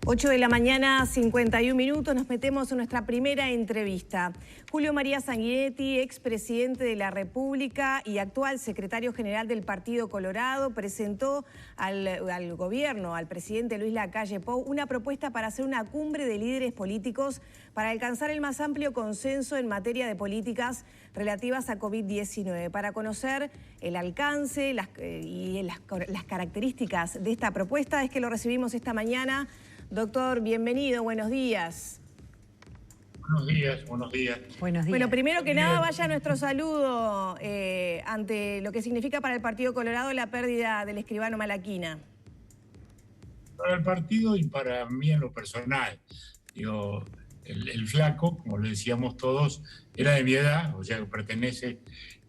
8 de la mañana, 51 minutos, nos metemos en nuestra primera entrevista. Julio María Sanguinetti, expresidente de la República y actual secretario general del Partido Colorado, presentó al gobierno, al presidente Luis Lacalle Pou, una propuesta para hacer una cumbre de líderes políticos para alcanzar el más amplio consenso en materia de políticas relativas a COVID-19. Para conocer el alcance y las características de esta propuesta es que lo recibimos esta mañana. Doctor, bienvenido, buenos días. Buenos días, buenos días. Buenos días. Bueno, primero que nada vaya nuestro saludo ante lo que significa para el Partido Colorado la pérdida del escribano Malaquina. Para el partido y para mí en lo personal, digo, el flaco, como le decíamos todos, era de mi edad, o sea que pertenece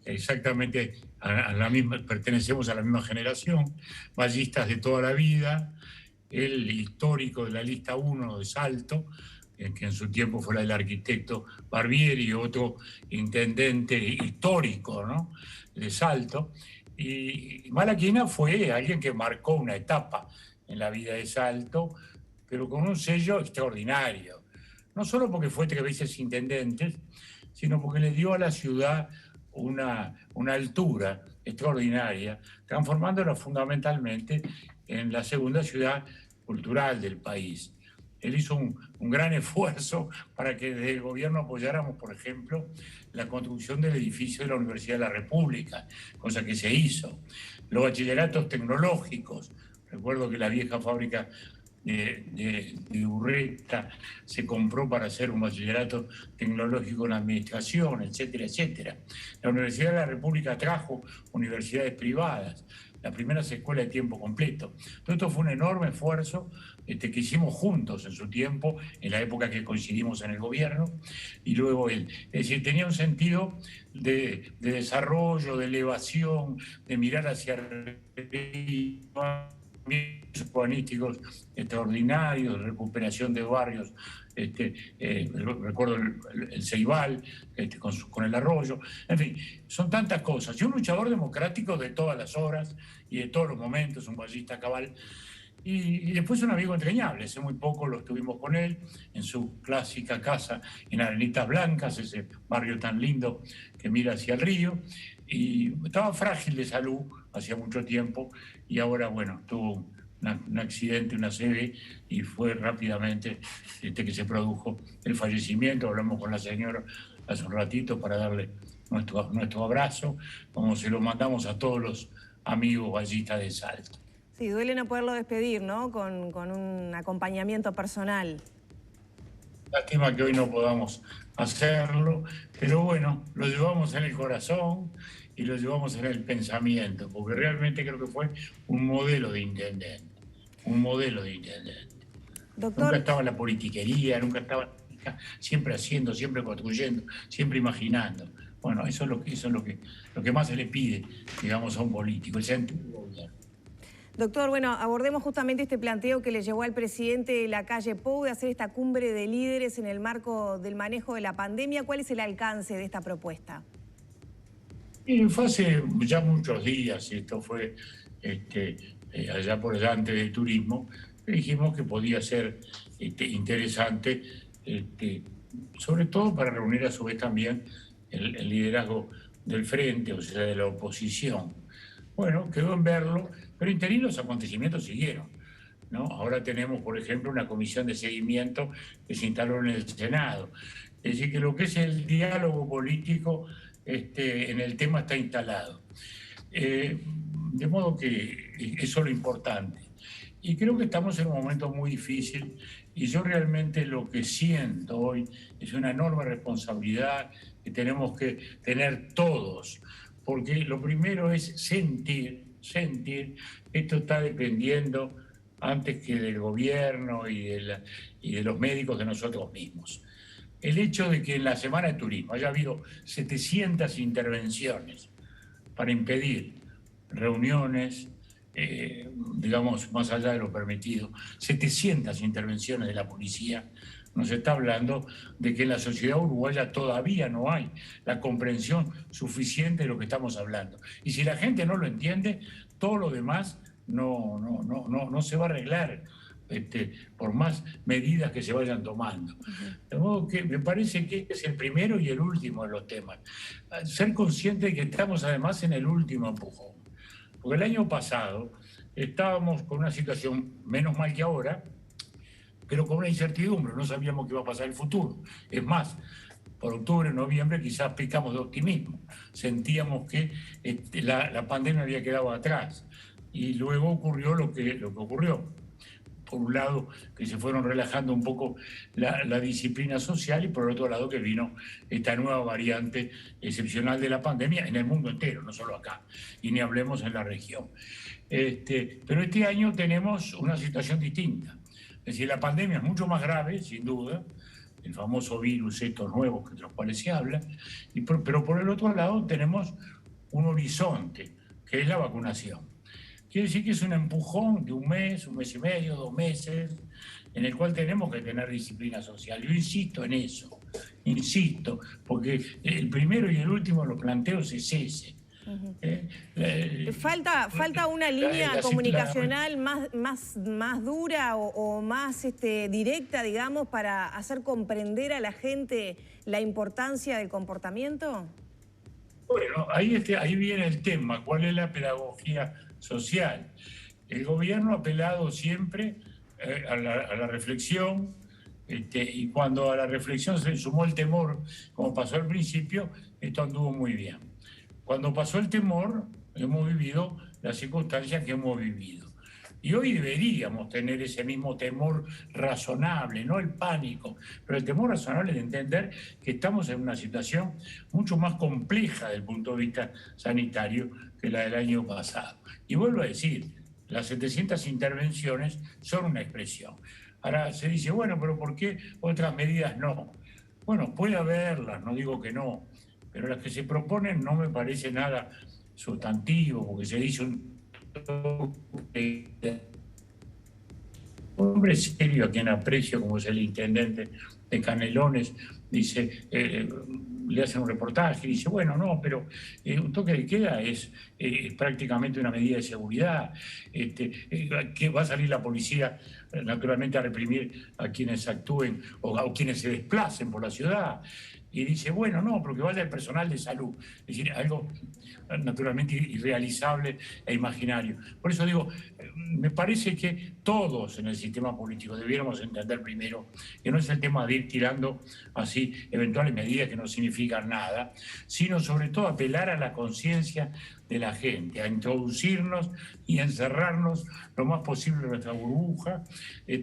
exactamente a la misma, pertenecemos a la misma generación, vallistas de toda la vida. El histórico de la lista 1 de Salto, que en su tiempo fue la del arquitecto Barbieri, otro intendente histórico, ¿no?, de Salto. Y Malaquina fue alguien que marcó una etapa en la vida de Salto, pero con un sello extraordinario. No solo porque fue 3 veces intendente, sino porque le dio a la ciudad una altura extraordinaria, transformándola fundamentalmente en la segunda ciudad cultural del país. Él hizo un gran esfuerzo para que desde el gobierno apoyáramos, por ejemplo, la construcción del edificio de la Universidad de la República, cosa que se hizo. Los bachilleratos tecnológicos, recuerdo que la vieja fábrica de Urreta se compró para hacer un bachillerato tecnológico en administración, etcétera, etcétera. La Universidad de la República trajo universidades privadas, las primeras escuelas de tiempo completo. Todo esto fue un enorme esfuerzo que hicimos juntos en su tiempo, en la época que coincidimos en el gobierno, y luego él. Es decir, tenía un sentido de desarrollo, de elevación, de mirar hacia arriba, urbanísticos extraordinarios, de recuperación de barrios, recuerdo el Ceibal, con el arroyo, en fin, son tantas cosas. Y un luchador democrático de todas las horas y de todos los momentos, un ballista cabal. Y después un amigo entrañable. Hace muy poco lo estuvimos con él en su clásica casa en Arenitas Blancas, ese barrio tan lindo que mira hacia el río, y estaba frágil de salud hacía mucho tiempo, y ahora, bueno, tuvo un accidente, una CV, y fue rápidamente que se produjo el fallecimiento. Hablamos con la señora hace un ratito para darle nuestro abrazo, como se lo mandamos a todos los amigos ballistas de Salto. Sí, duele no poderlo despedir, ¿no?, con un acompañamiento personal. Lástima que hoy no podamos hacerlo, pero bueno, lo llevamos en el corazón y lo llevamos en el pensamiento, porque realmente creo que fue un modelo de intendente, un modelo de intendente. Doctor, nunca estaba en la politiquería, nunca estaba siempre haciendo, siempre construyendo, siempre imaginando. Bueno, eso es lo que más se le pide, digamos, a un político, el sentido del gobierno. Doctor, bueno, abordemos justamente este planteo que le llevó al presidente Lacalle Pou de hacer esta cumbre de líderes en el marco del manejo de la pandemia. ¿Cuál es el alcance de esta propuesta? Fue hace ya muchos días, y esto fue allá por delante del turismo, dijimos que podía ser interesante, sobre todo para reunir a su vez también el liderazgo del frente, o sea, de la oposición. Bueno, quedó en verlo, pero interín los acontecimientos siguieron, ¿no? Ahora tenemos, por ejemplo, una comisión de seguimiento que se instaló en el Senado. Es decir, que lo que es el diálogo político en el tema está instalado. De modo que eso es lo importante. Y creo que estamos en un momento muy difícil, y yo realmente lo que siento hoy es una enorme responsabilidad que tenemos que tener todos, porque lo primero es sentir, esto está dependiendo antes que del gobierno y de los médicos, de nosotros mismos. El hecho de que en la Semana de Turismo haya habido 700 intervenciones para impedir reuniones, digamos, más allá de lo permitido, 700 intervenciones de la policía, nos está hablando de que en la sociedad uruguaya todavía no hay la comprensión suficiente de lo que estamos hablando. Y si la gente no lo entiende, todo lo demás no se va a arreglar. por más medidas que se vayan tomando. De modo que me parece que este es el primero y el último de los temas. Ser consciente de que estamos además en el último empujón. Porque el año pasado estábamos con una situación menos mal que ahora, pero con una incertidumbre, no sabíamos qué iba a pasar en el futuro. Es más, por octubre, noviembre, quizás picamos de optimismo. Sentíamos que la pandemia había quedado atrás. Y luego ocurrió lo que ocurrió. Por un lado, que se fueron relajando un poco la disciplina social, y por otro lado que vino esta nueva variante excepcional de la pandemia en el mundo entero, no solo acá, y ni hablemos en la región. Pero este año tenemos una situación distinta. Es decir, la pandemia es mucho más grave, sin duda, el famoso virus, estos nuevos de los cuales se habla, pero por el otro lado tenemos un horizonte, que es la vacunación. Quiere decir que es un empujón de un mes y medio, 2 meses, en el cual tenemos que tener disciplina social. Yo insisto en eso, porque el primero y el último de los planteos es ese. Falta una línea comunicacional más dura o más directa, digamos, para hacer comprender a la gente la importancia del comportamiento. Bueno, ahí viene el tema, ¿cuál es la pedagogía social? El gobierno ha apelado siempre a la reflexión, y cuando a la reflexión se le sumó el temor, como pasó al principio, esto anduvo muy bien. Cuando pasó el temor, hemos vivido las circunstancias que hemos vivido. Y hoy deberíamos tener ese mismo temor razonable, no el pánico, pero el temor razonable de entender que estamos en una situación mucho más compleja desde el punto de vista sanitario que la del año pasado. Y vuelvo a decir, las 700 intervenciones son una expresión. Ahora se dice, bueno, pero ¿por qué otras medidas no? Bueno, puede haberlas, no digo que no, pero las que se proponen no me parece nada sustantivo, porque se dice un hombre serio a quien aprecio, como es el intendente de Canelones, dice, le hacen un reportaje y dice, bueno, no, pero un toque de queda es prácticamente una medida de seguridad, que va a salir la policía naturalmente a reprimir a quienes actúen o quienes se desplacen por la ciudad. Y dice, bueno, no, pero que vaya el personal de salud. Es decir, algo naturalmente irrealizable e imaginario. Por eso digo, me parece que todos en el sistema político debiéramos entender primero que no es el tema de ir tirando así eventuales medidas que no significan nada, sino sobre todo apelar a la conciencia de la gente, a introducirnos y encerrarnos lo más posible en nuestra burbuja,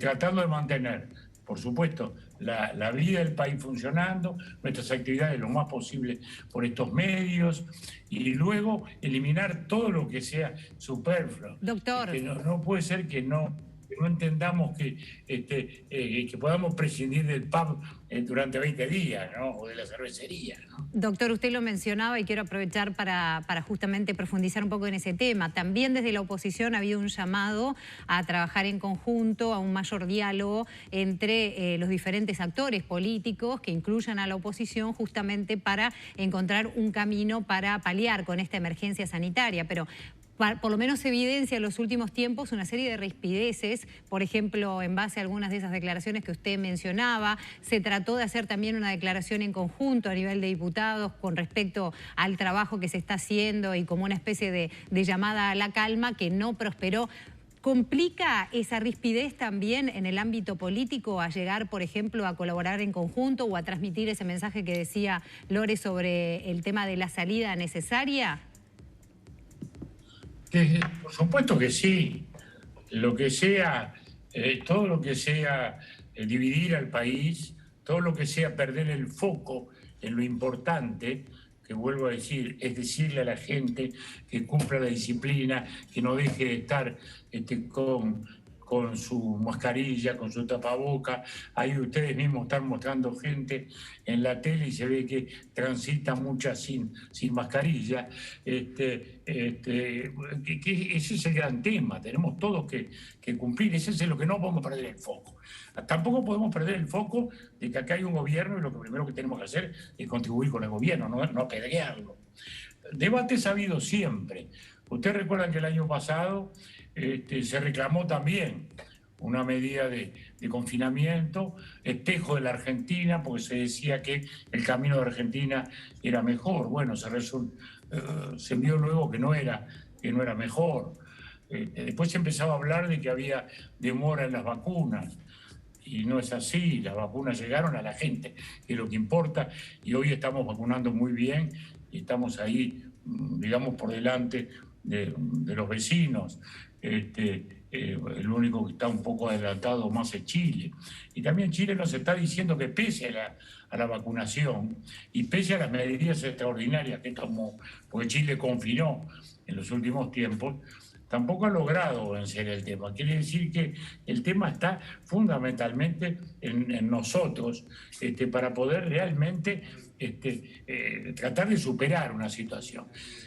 tratando de mantener, por supuesto, la vida del país funcionando, nuestras actividades lo más posible por estos medios, y luego eliminar todo lo que sea superfluo. Doctor. No puede ser que no entendamos que podamos prescindir del pub durante 20 días, ¿no? O de la cervecería, ¿no? Doctor, usted lo mencionaba y quiero aprovechar para justamente profundizar un poco en ese tema. También desde la oposición ha habido un llamado a trabajar en conjunto, a un mayor diálogo entre los diferentes actores políticos que incluyan a la oposición, justamente para encontrar un camino para paliar con esta emergencia sanitaria. Pero por lo menos se evidencia en los últimos tiempos una serie de rispideces, por ejemplo, en base a algunas de esas declaraciones que usted mencionaba. Se trató de hacer también una declaración en conjunto a nivel de diputados con respecto al trabajo que se está haciendo y como una especie de llamada a la calma que no prosperó. ¿Complica esa rispidez también en el ámbito político a llegar, por ejemplo, a colaborar en conjunto o a transmitir ese mensaje que decía Lore sobre el tema de la salida necesaria? Por supuesto que sí. Lo que sea, todo lo que sea dividir al país, todo lo que sea perder el foco en lo importante, que vuelvo a decir, es decirle a la gente que cumpla la disciplina, que no deje de estar con su mascarilla, con su tapaboca. Ahí ustedes mismos están mostrando gente en la tele y se ve que transita mucha sin mascarilla. Ese es el gran tema, tenemos todos que cumplir, ese es lo que no podemos perder el foco. Tampoco podemos perder el foco de que acá hay un gobierno y lo primero que tenemos que hacer es contribuir con el gobierno, no apedrearlo. Debates ha habido siempre. Ustedes recuerdan que el año pasado se reclamó también una medida de confinamiento, espejo de la Argentina, porque se decía que el camino de Argentina era mejor. Bueno, se vio luego que no era mejor. Después se empezaba a hablar de que había demora en las vacunas, y no es así. Las vacunas llegaron a la gente, que es lo que importa, y hoy estamos vacunando muy bien, y estamos ahí, digamos, por delante de los vecinos. El único que está un poco adelantado más es Chile. Y también Chile nos está diciendo que pese a la vacunación y pese a las medidas extraordinarias que tomó, porque Chile confinó en los últimos tiempos, tampoco ha logrado vencer el tema. Quiere decir que el tema está fundamentalmente en nosotros, para poder realmente tratar de superar una situación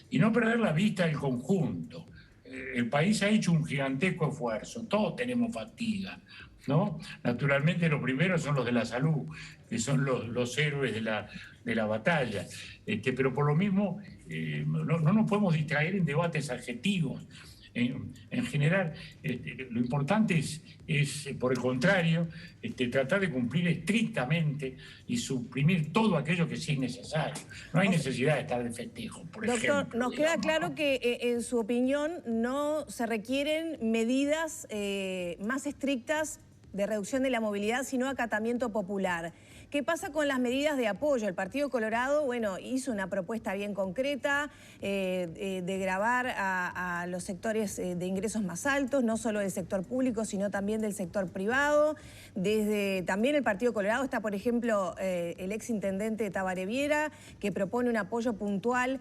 y no perder la vista del conjunto. El país ha hecho un gigantesco esfuerzo, todos tenemos fatiga, ¿no? Naturalmente los primeros son los de la salud, que son los héroes de la batalla, pero por lo mismo no nos podemos distraer en debates adjetivos. En general, lo importante es, por el contrario, tratar de cumplir estrictamente y suprimir todo aquello que sí es necesario. No hay necesidad de estar de festejo, por ejemplo. Doctor, nos queda claro que, en su opinión, no se requieren medidas más estrictas de reducción de la movilidad, sino acatamiento popular. ¿Qué pasa con las medidas de apoyo? El Partido Colorado, bueno, hizo una propuesta bien concreta de gravar a los sectores de ingresos más altos, no solo del sector público, sino también del sector privado. También el Partido Colorado está, por ejemplo, el exintendente Tabaré Viera, que propone un apoyo puntual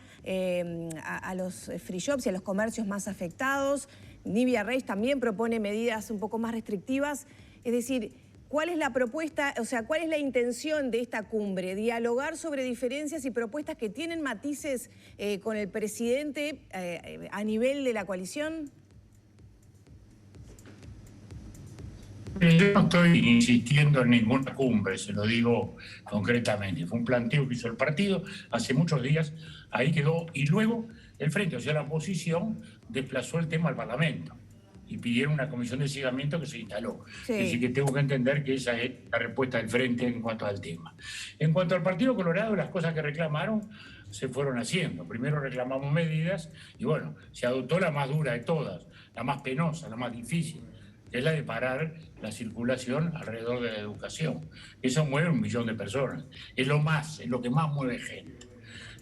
a los free shops y a los comercios más afectados. Nibia Reyes también propone medidas un poco más restrictivas. Es decir, ¿cuál es la propuesta, o sea, cuál es la intención de esta cumbre? ¿Dialogar sobre diferencias y propuestas que tienen matices con el presidente a nivel de la coalición? Yo no estoy insistiendo en ninguna cumbre, se lo digo concretamente. Fue un planteo que hizo el partido hace muchos días, ahí quedó, y luego el Frente, o sea, la oposición, desplazó el tema al Parlamento y pidieron una comisión de seguimiento que se instaló. Sí. Así que tengo que entender que esa es la respuesta del Frente en cuanto al tema. En cuanto al Partido Colorado, las cosas que reclamaron se fueron haciendo. Primero reclamamos medidas y bueno, se adoptó la más dura de todas, la más penosa, la más difícil, que es la de parar la circulación alrededor de la educación. Eso mueve 1 millón de personas. Es lo que más mueve gente.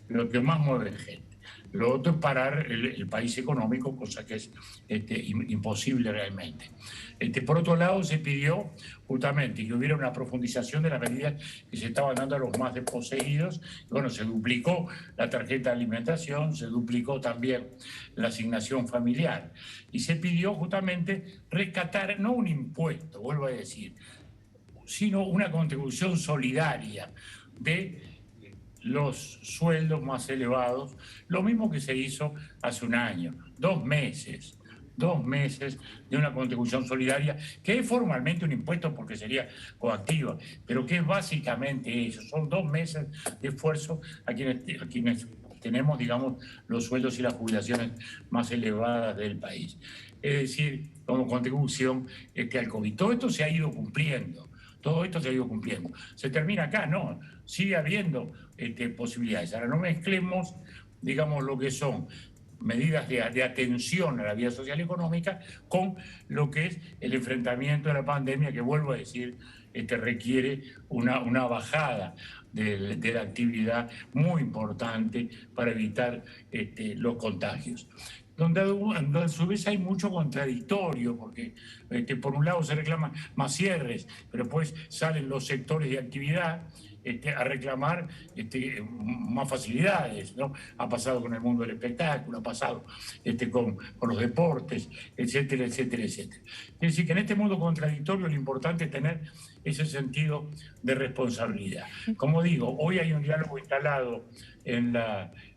Lo que más mueve gente. Lo otro es parar el país económico, cosa que es imposible realmente. Por otro lado, se pidió justamente que hubiera una profundización de las medidas que se estaban dando a los más desposeídos. Bueno, se duplicó la tarjeta de alimentación, se duplicó también la asignación familiar. Y se pidió justamente rescatar, no un impuesto, vuelvo a decir, sino una contribución solidaria de los sueldos más elevados, lo mismo que se hizo hace un año, 2 meses de una contribución solidaria, que es formalmente un impuesto porque sería coactiva, pero que es básicamente eso, son 2 meses de esfuerzo a quienes tenemos, digamos, los sueldos y las jubilaciones más elevadas del país. Es decir, como contribución al COVID. Todo esto se ha ido cumpliendo. Todo esto se ha ido cumpliendo. ¿Se termina acá? No, sigue habiendo posibilidades. Ahora no mezclemos, digamos, lo que son medidas de atención a la vida social y económica con lo que es el enfrentamiento de la pandemia, que, vuelvo a decir, requiere una bajada de la actividad muy importante para evitar los contagios. Donde a su vez hay mucho contradictorio, porque por un lado se reclaman más cierres, pero después salen los sectores de actividad a reclamar más facilidades, ¿no? Ha pasado con el mundo del espectáculo, ha pasado con los deportes, etcétera, etcétera, etcétera. Es decir, que en este mundo contradictorio lo importante es tener ese sentido de responsabilidad. Como digo, hoy hay un diálogo instalado en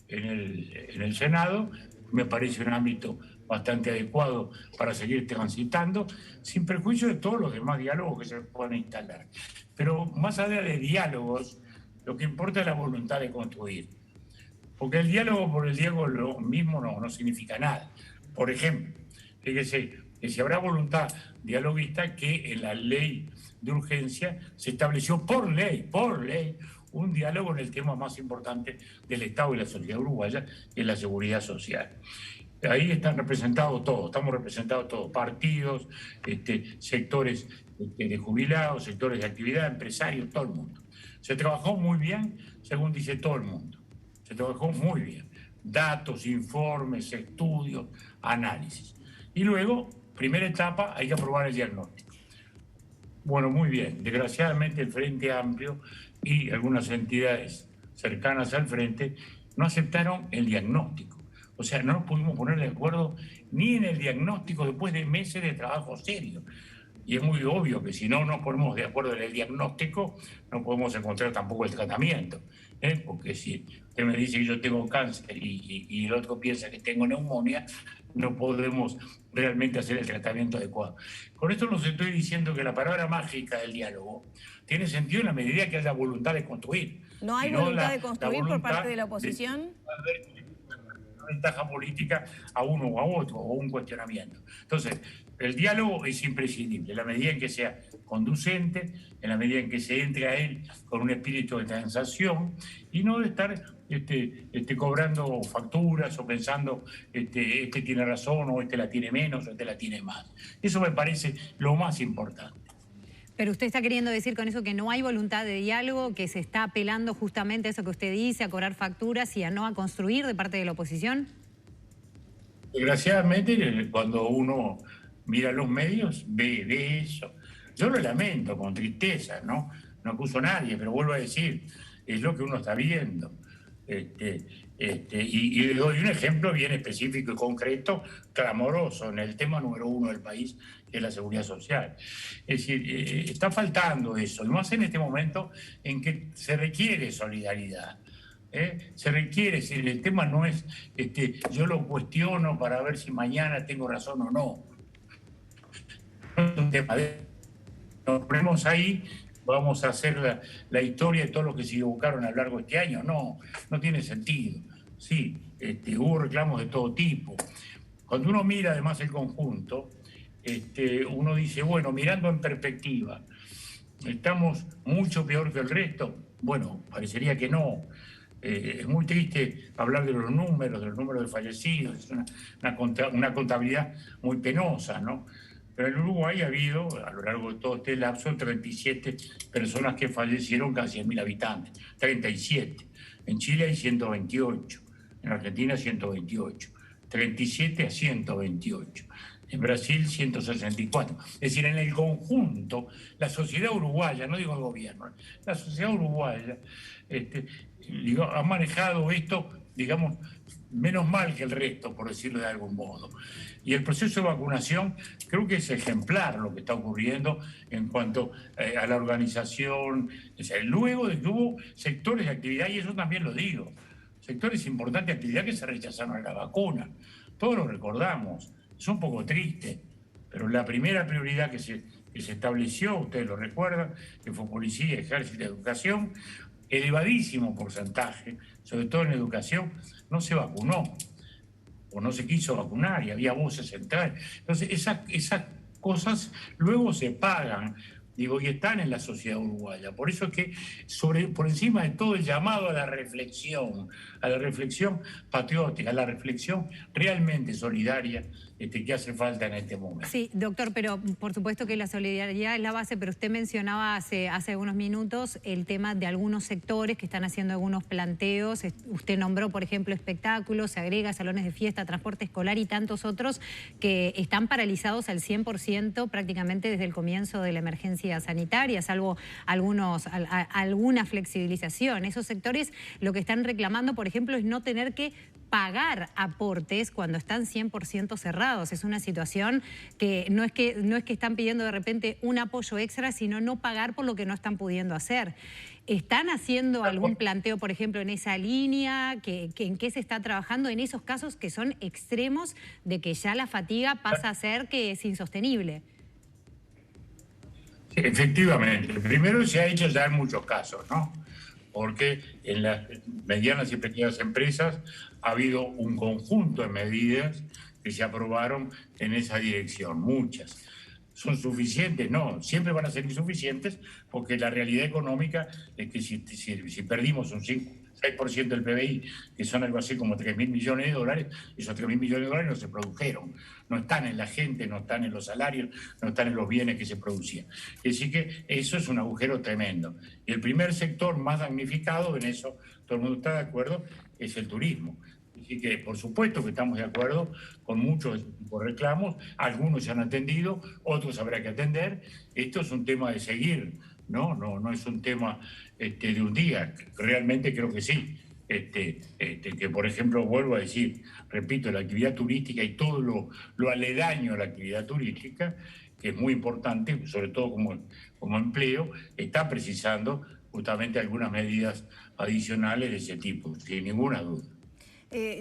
el Senado. Me parece un ámbito bastante adecuado para seguir transitando, sin perjuicio de todos los demás diálogos que se puedan instalar. Pero más allá de diálogos, lo que importa es la voluntad de construir. Porque el diálogo por el diálogo lo mismo no significa nada. Por ejemplo, fíjese, que si habrá voluntad dialoguista, que en la ley de urgencia se estableció por ley, un diálogo en el tema más importante del Estado y la sociedad uruguaya, que es la seguridad social. Ahí están representados todos, estamos representados todos, partidos, sectores de jubilados, sectores de actividad, empresarios, todo el mundo. Se trabajó muy bien, según dice todo el mundo. Se trabajó muy bien. Datos, informes, estudios, análisis. Y luego, primera etapa, hay que aprobar el diagnóstico. Bueno, muy bien. Desgraciadamente el Frente Amplio y algunas entidades cercanas al Frente no aceptaron el diagnóstico. O sea, no nos pudimos poner de acuerdo ni en el diagnóstico después de meses de trabajo serio. Y es muy obvio que si no nos ponemos de acuerdo en el diagnóstico, no podemos encontrar tampoco el tratamiento. Porque si usted me dice que yo tengo cáncer y el otro piensa que tengo neumonía, no podemos realmente hacer el tratamiento adecuado. Con esto no estoy diciendo que la palabra mágica del diálogo tiene sentido en la medida que haya voluntad de construir. ¿No hay voluntad de construir por parte de la oposición? Ventaja política a uno o a otro, o un cuestionamiento. Entonces, el diálogo es imprescindible, en la medida en que sea conducente, en la medida en que se entre a él con un espíritu de transacción y no de estar cobrando facturas o pensando este tiene razón o la tiene menos o la tiene más. Eso me parece lo más importante. Pero usted está queriendo decir con eso que no hay voluntad de diálogo, que se está apelando justamente a eso que usted dice, a cobrar facturas y a no a construir de parte de la oposición. Desgraciadamente, cuando uno mira los medios, ve eso. Yo lo lamento con tristeza, ¿no? No acuso a nadie, pero vuelvo a decir, es lo que uno está viendo. Y le doy un ejemplo bien específico y concreto, clamoroso, en el tema número 1 del país, que es la seguridad social. Es decir, está faltando eso, y más en este momento en que se requiere solidaridad. Se requiere, si el tema no es, yo lo cuestiono para ver si mañana tengo razón o no. No es un tema nos ponemos ahí, vamos a hacer la historia de todos los que se equivocaron a lo largo de este año. No tiene sentido. Sí, hubo reclamos de todo tipo. Cuando uno mira además el conjunto, uno dice, bueno, mirando en perspectiva, ¿estamos mucho peor que el resto? Bueno, parecería que no. Es muy triste hablar de los números de fallecidos, es una contabilidad muy penosa, ¿no? Pero en Uruguay ha habido, a lo largo de todo este lapso, 37 personas que fallecieron, casi 1.000 habitantes, 37. En Chile hay 128, en Argentina 128, 37 a 128. En Brasil 164. Es decir, en el conjunto, la sociedad uruguaya, no digo el gobierno, la sociedad uruguaya ha manejado esto, digamos, menos mal que el resto, por decirlo de algún modo. Y el proceso de vacunación creo que es ejemplar lo que está ocurriendo en cuanto a la organización. O sea, luego de que hubo sectores de actividad, y eso también lo digo, sectores importantes de actividad que se rechazaron a la vacuna. Todos lo recordamos. Es un poco triste, pero la primera prioridad que se estableció, ustedes lo recuerdan, que fue policía, ejército, educación, elevadísimo porcentaje, sobre todo en educación, no se vacunó o no se quiso vacunar y había voces centrales. Entonces, esas cosas luego se pagan, digo, y están en la sociedad uruguaya. Por eso es que por encima de todo el llamado a la reflexión patriótica, a la reflexión realmente solidaria que hace falta en este momento. Sí, doctor, pero por supuesto que la solidaridad es la base, pero usted mencionaba hace unos minutos el tema de algunos sectores que están haciendo algunos planteos. Usted nombró, por ejemplo, espectáculos, se agrega salones de fiesta, transporte escolar y tantos otros que están paralizados al 100% prácticamente desde el comienzo de la emergencia sanitaria, salvo alguna flexibilización. Esos sectores lo que están reclamando, por ejemplo, es no tener que pagar aportes cuando están 100% cerrados. Es una situación que no es que están pidiendo de repente un apoyo extra, sino no pagar por lo que no están pudiendo hacer. ¿Están haciendo algún planteo, por ejemplo, en esa línea? ¿En qué se está trabajando en esos casos que son extremos de que ya la fatiga pasa a ser que es insostenible? Sí, efectivamente. Primero se ha hecho ya en muchos casos, ¿no? Porque en las medianas y pequeñas empresas ha habido un conjunto de medidas que se aprobaron en esa dirección, muchas. ¿Son suficientes? No, siempre van a ser insuficientes porque la realidad económica es que si perdimos un 6% del PBI, que son algo así como 3.000 millones de dólares, esos 3.000 millones de dólares no se produjeron, no están en la gente, no están en los salarios, no están en los bienes que se producían. Es decir que eso es un agujero tremendo. Y el primer sector más damnificado, en eso todo el mundo está de acuerdo, es el turismo. Así que, por supuesto que estamos de acuerdo con muchos de este tipo de reclamos, algunos se han atendido, otros habrá que atender. Esto es un tema de seguir, no es un tema de un día. Realmente creo que sí. Que, por ejemplo, vuelvo a decir, repito, la actividad turística y todo lo aledaño a la actividad turística, que es muy importante, sobre todo como empleo, está precisando justamente algunas medidas adicionales de ese tipo, sin ninguna duda.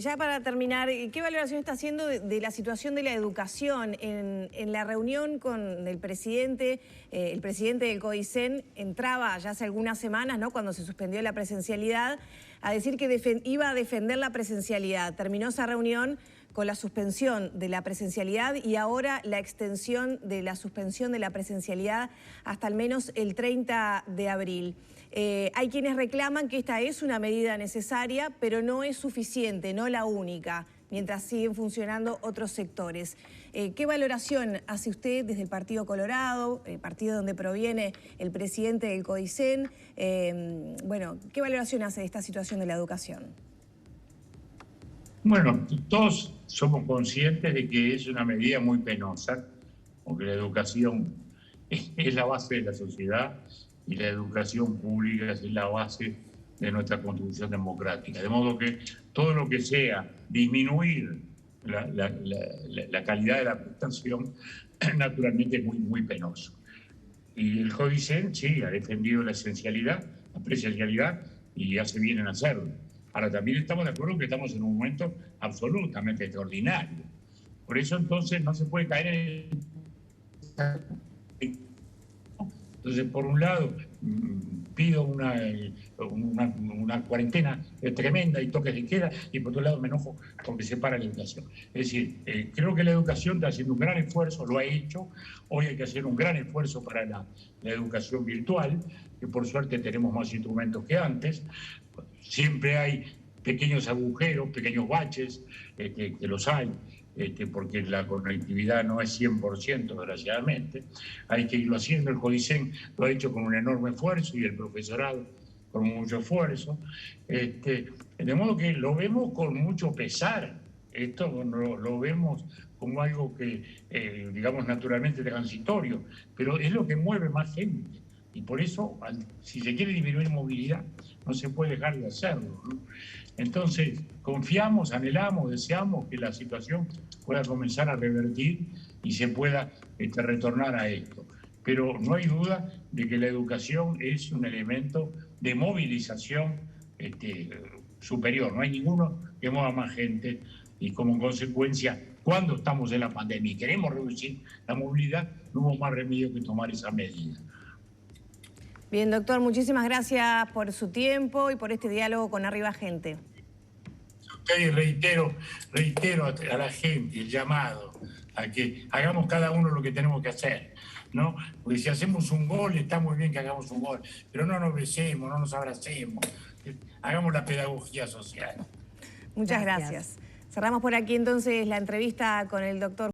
Ya para terminar, ¿qué valoración está haciendo de la situación de la educación? En la reunión con el presidente del CODICEN entraba ya hace algunas semanas, ¿no?, cuando se suspendió la presencialidad, a decir que iba a defender la presencialidad. Terminó esa reunión con la suspensión de la presencialidad y ahora la extensión de la suspensión de la presencialidad hasta al menos el 30 de abril. Hay quienes reclaman que esta es una medida necesaria, pero no es suficiente, no la única, mientras siguen funcionando otros sectores. ¿Qué valoración hace usted desde el Partido Colorado, el partido donde proviene el presidente del CODICEN? ¿Qué valoración hace de esta situación de la educación? Bueno, todos somos conscientes de que es una medida muy penosa, porque la educación es la base de la sociedad y la educación pública es la base de nuestra construcción democrática. De modo que todo lo que sea disminuir la calidad de la prestación, naturalmente es muy, muy penoso. Y el CODICEN, sí, ha defendido la esencialidad, la presencialidad, y hace bien en hacerlo. Ahora, también estamos de acuerdo que estamos en un momento absolutamente extraordinario. Por eso, entonces, no se puede caer en... Entonces, por un lado, pido una cuarentena tremenda y toques de queda, y por otro lado me enojo porque se para la educación. Es decir, creo que la educación está haciendo un gran esfuerzo, lo ha hecho. Hoy hay que hacer un gran esfuerzo para la educación virtual, que por suerte tenemos más instrumentos que antes. Siempre hay pequeños agujeros, pequeños baches, que los hay. Porque la conectividad no es 100%, desgraciadamente. Hay que irlo haciendo. El CODICEN lo ha hecho con un enorme esfuerzo y el profesorado con mucho esfuerzo. De modo que lo vemos con mucho pesar. Esto lo vemos como algo que, digamos, naturalmente transitorio, pero es lo que mueve más gente. Y por eso, si se quiere disminuir movilidad, no se puede dejar de hacerlo, ¿no? Entonces, confiamos, anhelamos, deseamos que la situación pueda comenzar a revertir y se pueda retornar a esto. Pero no hay duda de que la educación es un elemento de movilización superior. No hay ninguno que mueva más gente y, como consecuencia, cuando estamos en la pandemia y queremos reducir la movilidad, no hubo más remedio que tomar esa medida. Bien, doctor, muchísimas gracias por su tiempo y por este diálogo con Arriba Gente. Y reitero a la gente el llamado a que hagamos cada uno lo que tenemos que hacer, ¿no? Porque si hacemos un gol, está muy bien que hagamos un gol, pero no nos besemos, no nos abracemos, hagamos la pedagogía social. Muchas gracias. Cerramos por aquí entonces la entrevista con el doctor